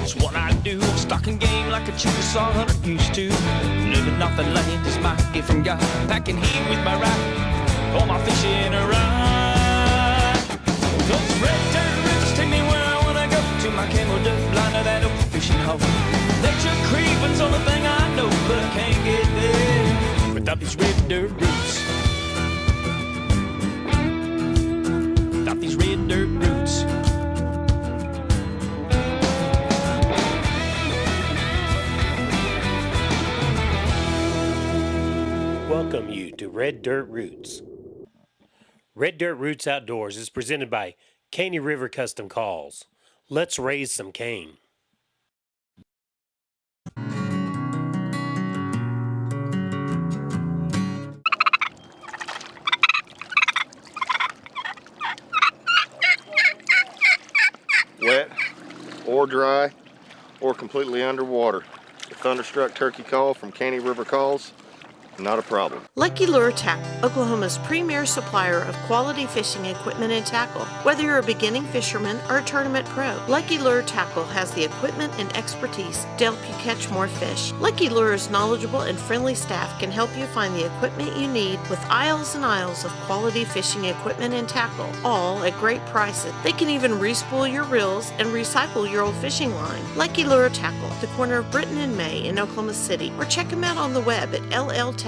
It's what I do. Stocking game like a Chickasaw hunter used to. Living off the land is my gift from God. Packing heat with my rifle, all my fishing around. Those red dirt roots take me where I wanna go. To my camel duck blind of that old fishing hole. Nature creeping's the only thing I know, but I can't get there without these red dirt roots. Without these red dirt roots. Welcome you to Red Dirt Roots. Red Dirt Roots Outdoors is presented by Caney River Custom Calls. Let's raise some cane. Wet or dry or completely underwater. The Thunderstruck Turkey Call from Caney River Calls, not a problem. Lucky Lure Tackle, Oklahoma's premier supplier of quality fishing equipment and tackle. Whether you're a beginning fisherman or a tournament pro, Lucky Lure Tackle has the equipment and expertise to help you catch more fish. Lucky Lure's knowledgeable and friendly staff can help you find the equipment you need with aisles and aisles of quality fishing equipment and tackle, all at great prices. They can even re-spool your reels and recycle your old fishing line. Lucky Lure Tackle, the corner of Britton and May in Oklahoma City, or check them out on the web at lltackle.com.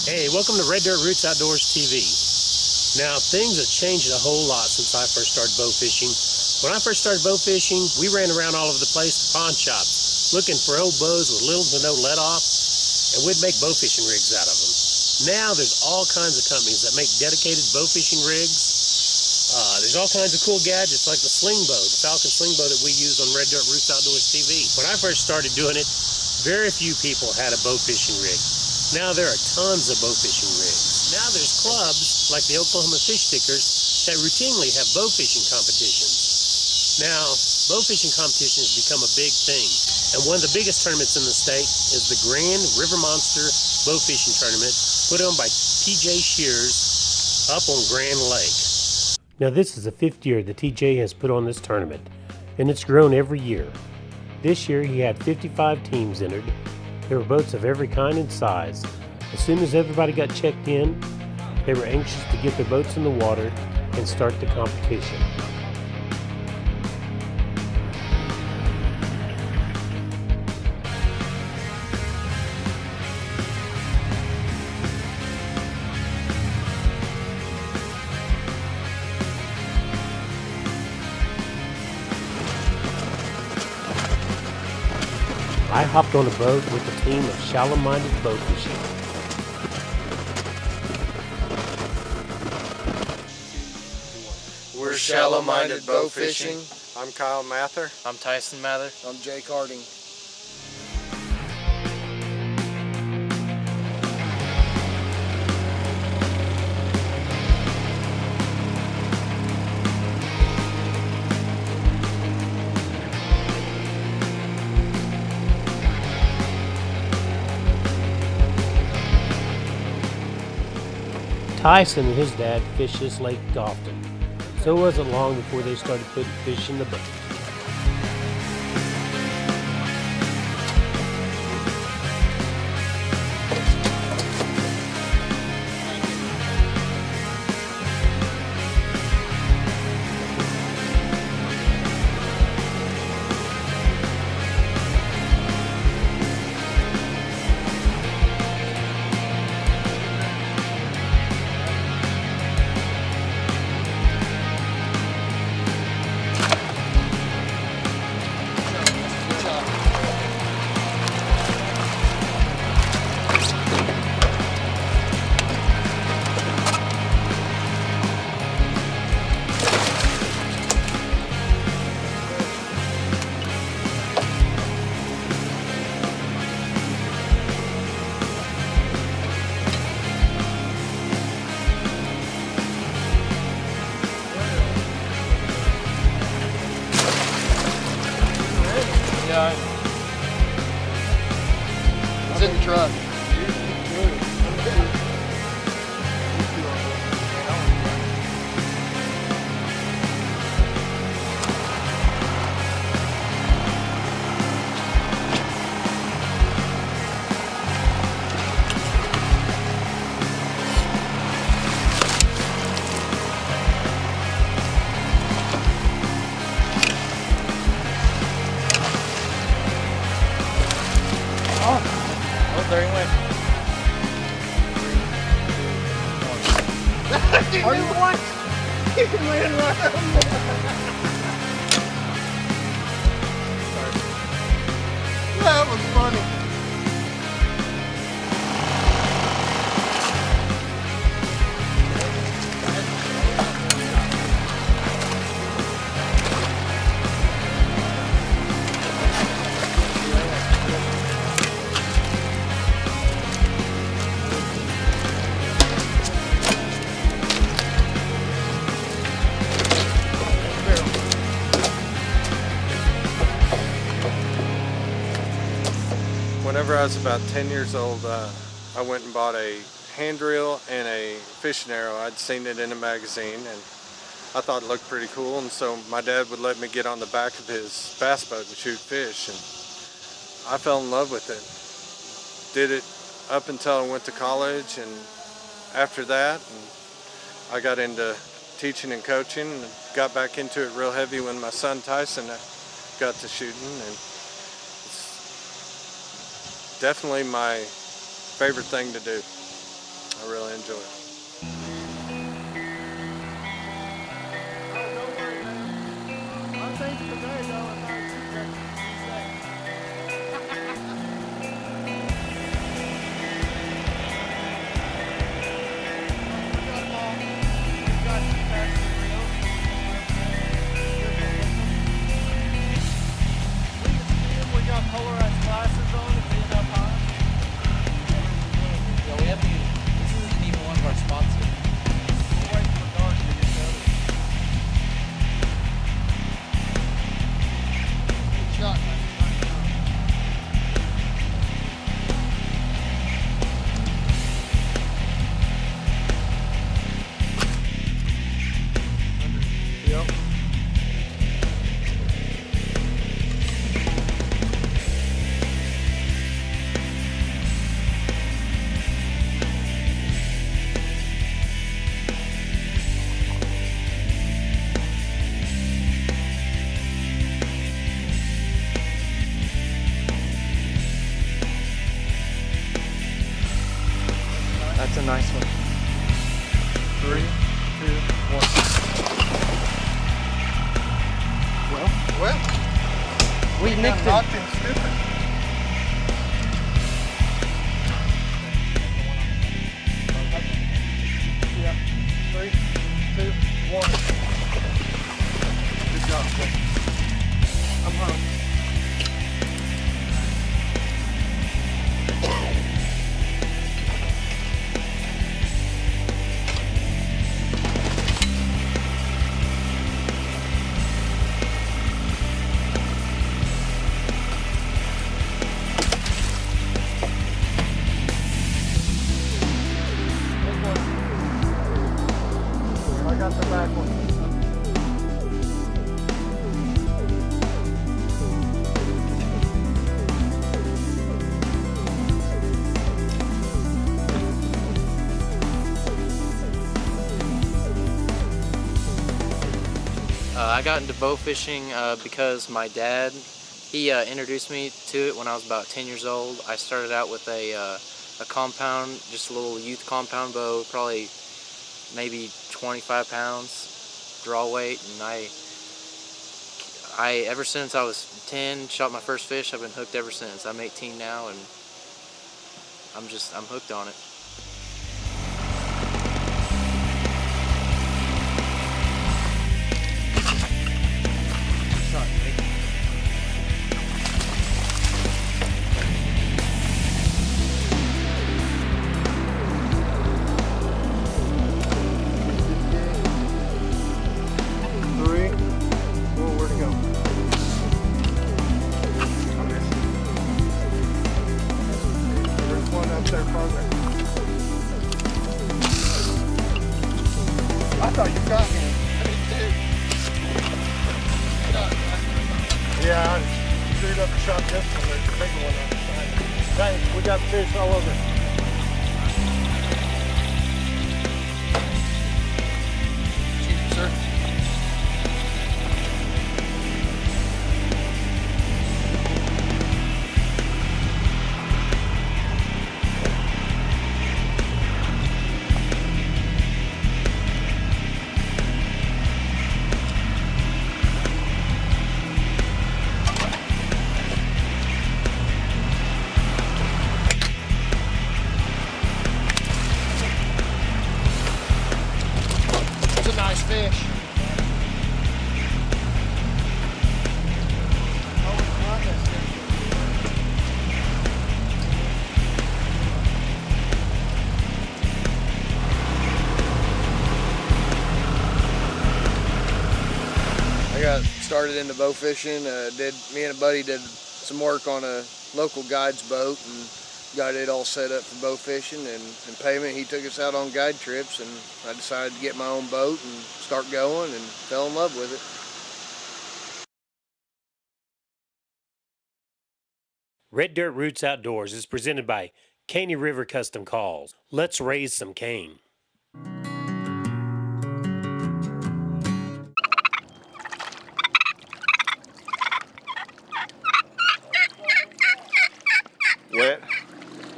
Hey, welcome to Red Dirt Roots Outdoors TV. Now, things have changed a whole lot since I first started bow fishing. When I first started bow fishing, we ran around all over the place to pawn shops, looking for old bows with little to no let off, and we'd make bow fishing rigs out of them. Now, there's all kinds of companies that make dedicated bow fishing rigs. There's all kinds of cool gadgets like the sling bow, the Falcon sling bow that we use on Red Dirt Roots Outdoors TV. When I first started doing it, very few people had a bow fishing rig. Now there are tons of bow fishing rigs. Now there's clubs like the Oklahoma Fish Stickers that routinely have bow fishing competitions. Now, bow fishing competitions become a big thing. And one of the biggest tournaments in the state is the Grand River Monster Bow Fishing Tournament put on by TJ Shears up on Grand Lake. Now this is the 5th year that TJ has put on this tournament, and it's grown every year. This year he had 55 teams entered. There were boats of every kind and size. As soon as everybody got checked in, they were anxious to get their boats in the water and start the competition. I hopped on a boat with a team of shallow-minded bow fishing. We're Shallow-Minded Bow Fishing. I'm Kyle Mather. I'm Tyson Mather. I'm Jake Harding. Tyson and his dad fish this lake often, so it wasn't long before they started putting fish in the boat. Oh, there he went. Are you what? You can land right on that was funny. Whenever I was about 10 years old, I went and bought a hand drill and a fishing arrow. I'd seen it in a magazine and I thought it looked pretty cool, and so my dad would let me get on the back of his bass boat and shoot fish, and I fell in love with it. Did it up until I went to college, and after that I got into teaching and coaching and got back into it real heavy when my son Tyson got to shooting, and definitely my favorite thing to do. I really enjoy it. That's a nice one. 3, 2, 1. Well, we nicked him. Knocked him stupid. Yeah. 3, 2, 1. Good job. I'm home. I got the back one. I got into bow fishing because my dad, he introduced me to it when I was about 10 years old. I started out with a compound, just a little youth compound bow, probably maybe 25 pounds draw weight, and I ever since I was 10, shot my first fish. I've been hooked ever since. I'm 18 now, and I'm hooked on it. Up there program. I thought you got me. Yeah, I screwed up and shot this one. There's a bigger one on the side. Dang, we got fish all over. Sir. It's a nice fish. I got started into bow fishing. Me and a buddy did some work on a local guide's boat and got it all set up for bow fishing. And in payment, he took us out on guide trips, and I decided to get my own boat and start going, and fell in love with it. Red Dirt Roots Outdoors is presented by Caney River Custom Calls. Let's raise some cane. Wet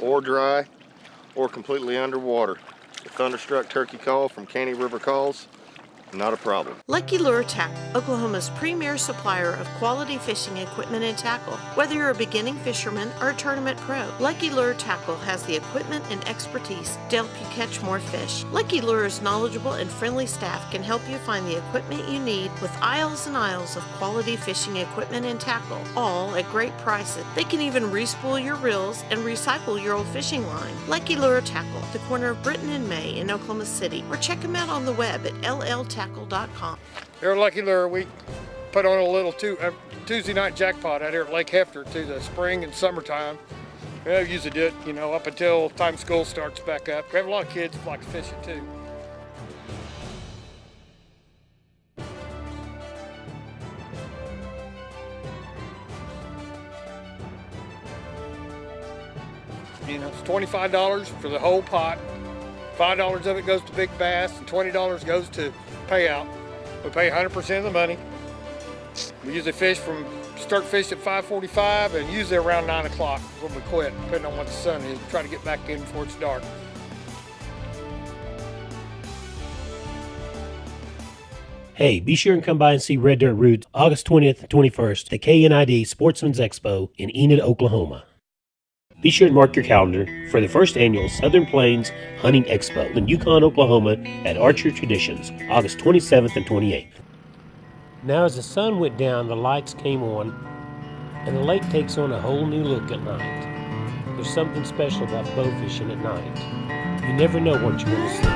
or dry or completely underwater. The Thunderstruck Turkey Call from Caney River Calls, not a problem. Lucky Lure Tackle, Oklahoma's premier supplier of quality fishing equipment and tackle. Whether you're a beginning fisherman or a tournament pro, Lucky Lure Tackle has the equipment and expertise to help you catch more fish. Lucky Lure's knowledgeable and friendly staff can help you find the equipment you need with aisles and aisles of quality fishing equipment and tackle, all at great prices. They can even respool your reels and recycle your old fishing line. Lucky Lure Tackle, the corner of Britton and May in Oklahoma City, or check them out on the web at lltackle.com. Here at Lucky Lure, we put on a little Tuesday night jackpot out here at Lake Hefter to the spring and summertime. We usually do it, up until time school starts back up. We have a lot of kids that like to fish it too. It's $25 for the whole pot. $5 of it goes to Big Bass, and $20 goes to payout. We pay 100% of the money. We usually start fishing at 5:45 and usually around 9 o'clock when we quit, depending on what the sun is. Try to get back in before it's dark. Hey, be sure and come by and see Red Dirt Roots August 20th and 21st at KNID Sportsman's Expo in Enid, Oklahoma. Be sure to mark your calendar for the first annual Southern Plains Hunting Expo in Yukon, Oklahoma at Archer Traditions, August 27th and 28th. Now as the sun went down, the lights came on, and the lake takes on a whole new look at night. There's something special about bow fishing at night. You never know what you're going to see.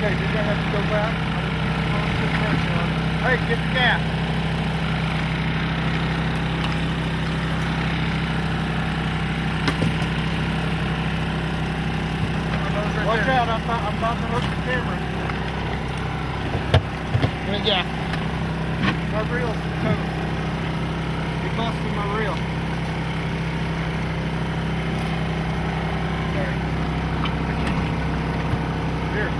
Okay, you're gonna have to go back. Hey, get the gas. Watch out, I'm about to hook the camera. Yeah. My reel's total. It cost me my reel. Sorry. Here.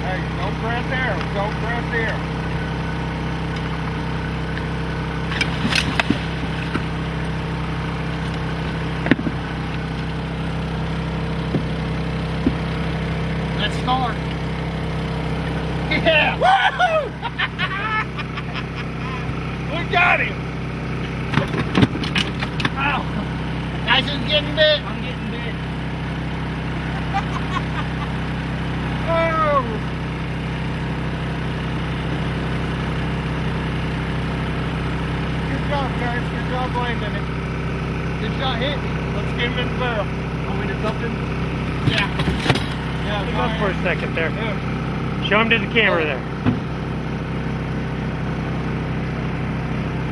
Hey, don't press there. Don't press there. Let's start. Yeah! Woohoo! We got him! Ow! Tyson's getting bit. I'm getting bit. Oh! Good job, guys. Good job landing it. Good shot hitting. Let's get him in the barrel. Want me to dump him? Yeah. Yeah, Look up for a second there. Yeah. Show him to the camera there.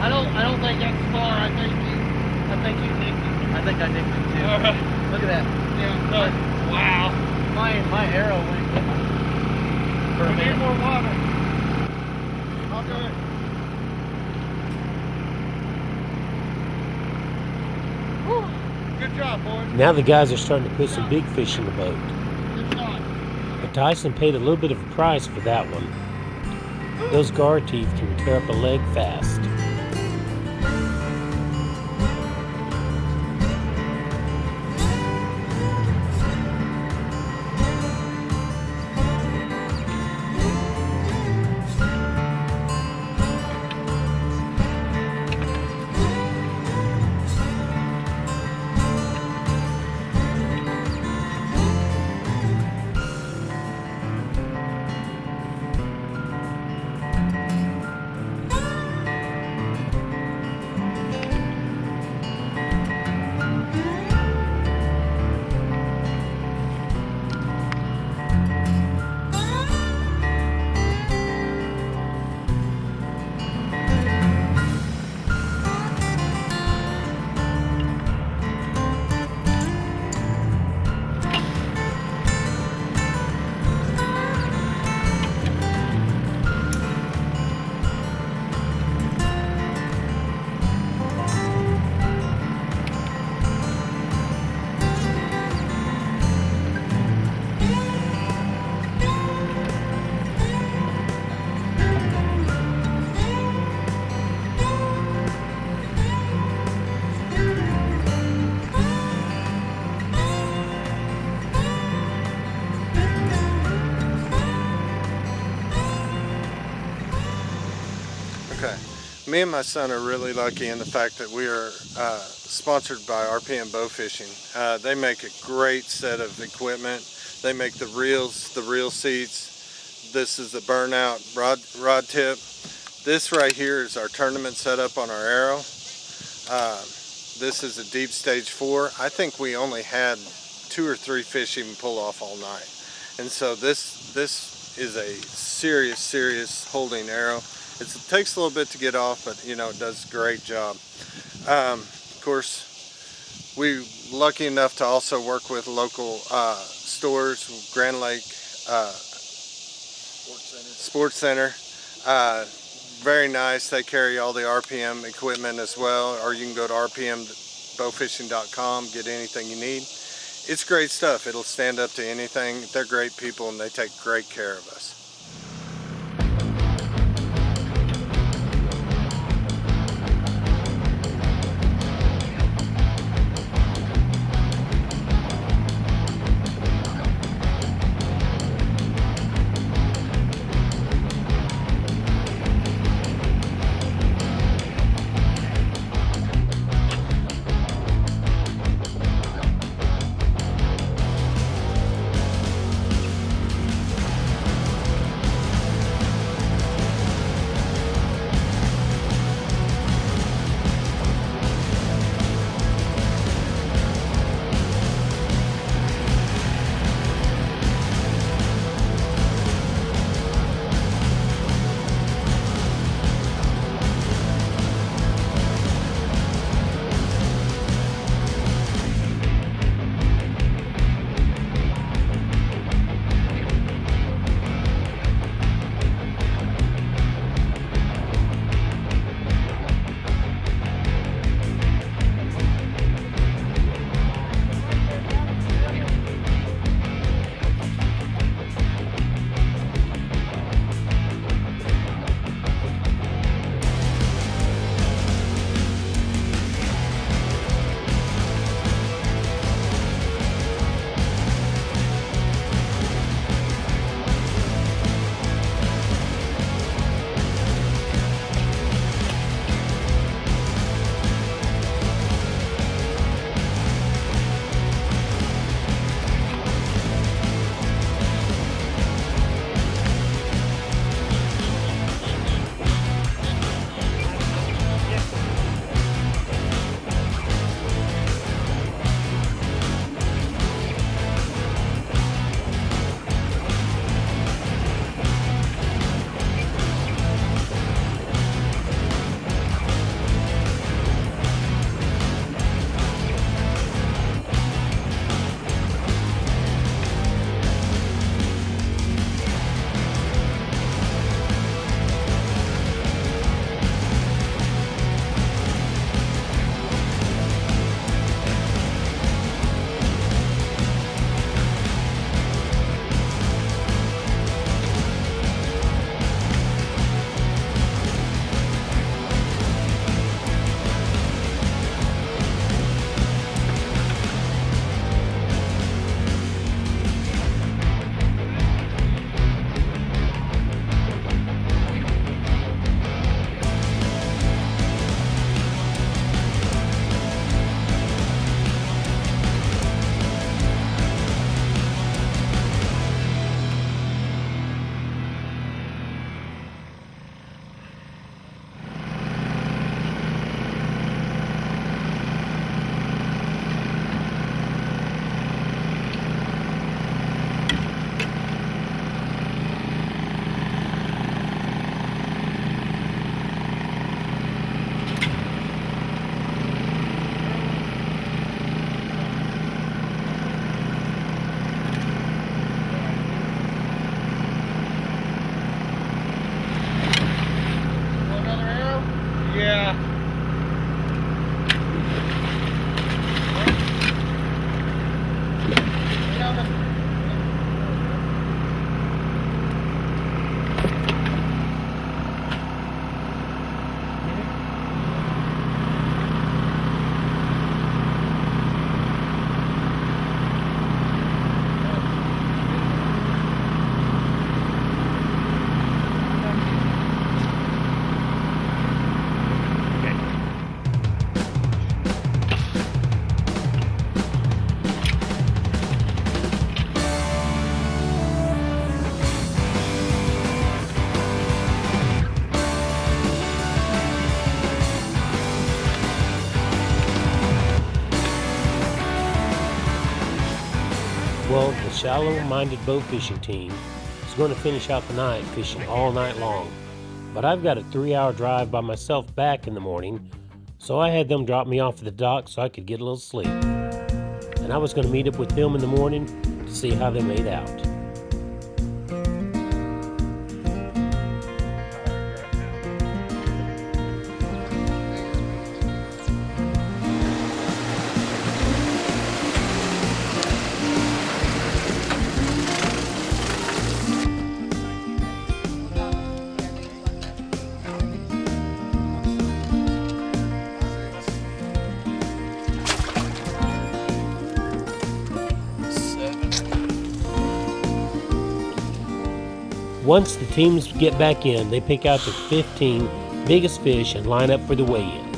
I don't think that's far. I think you nicked it. I think I nicked it too. Look at that. Yeah. Wow. My arrow went for a We need minute. more water. I'll do it. Whew. Good job, boys. Now the guys are starting to put some big fish in the boat. Good shot. But Tyson paid a little bit of a price for that one. Those gar teeth can tear up a leg fast. Okay. Me and my son are really lucky in the fact that we are sponsored by RPM Bow Fishing. They make a great set of equipment. They make the reels, the reel seats. This is the burnout rod tip. This right here is our tournament setup on our arrow. This is a deep stage 4. I think we only had 2 or 3 fish even pull off all night. And so this is a serious holding arrow. It takes a little bit to get off, but you know, it does a great job. Of course, we're lucky enough to also work with local stores, Grand Lake Sports Center. Very nice. They carry all the RPM equipment as well, or you can go to rpmbowfishing.com, get anything you need. It's great stuff. It'll stand up to anything. They're great people and they take great care of us. shallow-minded bow fishing team is going to finish out the night fishing all night long. But I've got a 3-hour drive by myself back in the morning, so I had them drop me off at the dock so I could get a little sleep. And I was going to meet up with them in the morning to see how they made out. Once the teams get back in, they pick out the 15 biggest fish and line up for the weigh-in.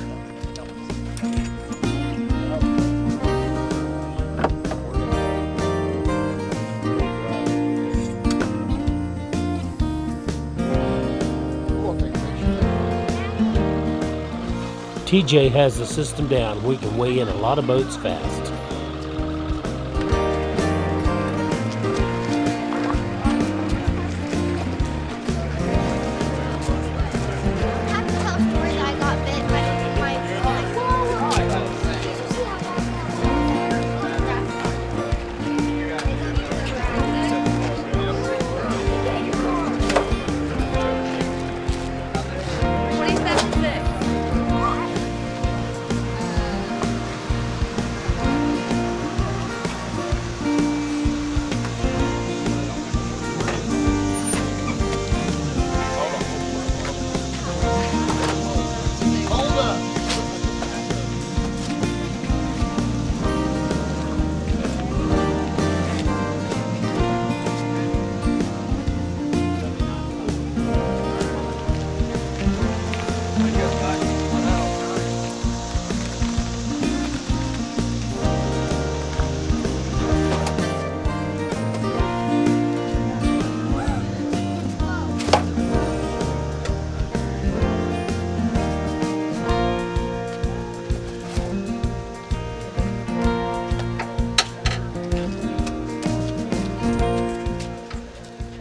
TJ has the system down. We can weigh in a lot of boats fast.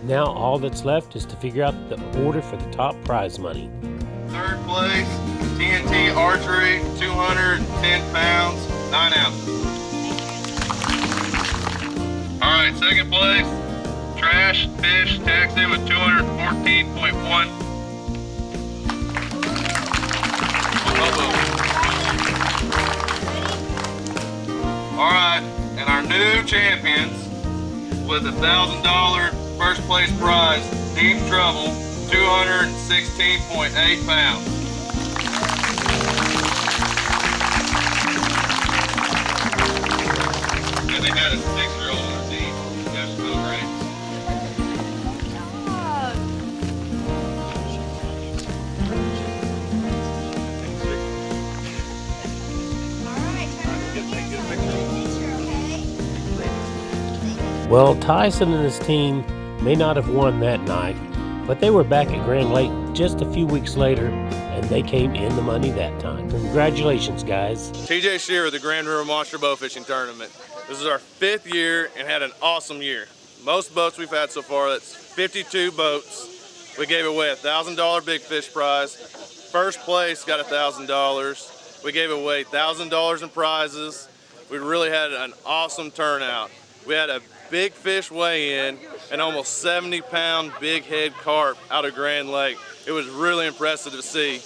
Now all that's left is to figure out the order for the top prize money. Third place, TNT Archery, 210 pounds, 9 ounces. All right, second place, Trash Fish Taxi with 214.1. All right, and our new champions with $1,000 first place prize, Deep Trouble, 216.8 pounds. And they had a 6-year-old on their team. That's so great. Well, Tyson and his team may not have won that night, but they were back at Grand Lake just a few weeks later, and they came in the money that time. Congratulations, guys. TJ Shear with the Grand River Monster Bow Fishing Tournament. This is our 5th year and had an awesome year. Most boats we've had so far, that's 52 boats. We gave away a $1,000 big fish prize. First place got $1,000. We gave away $1,000 in prizes. We really had an awesome turnout. We had a big fish weigh-in and almost 70-pound big head carp out of Grand Lake. It was really impressive to see.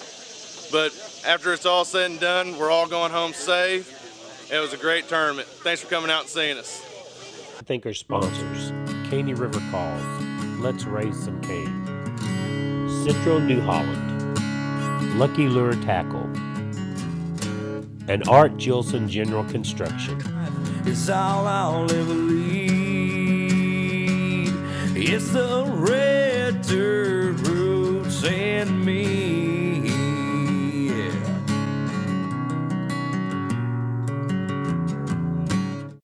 But after it's all said and done, we're all going home safe. It was a great tournament. Thanks for coming out and seeing us. I thank our sponsors, Caney River Calls, Let's Raise Some Cane, Citro New Holland, Lucky Lure Tackle, and Art Gilson General Construction. It's all I'll ever lead. It's the red dirt roots and me.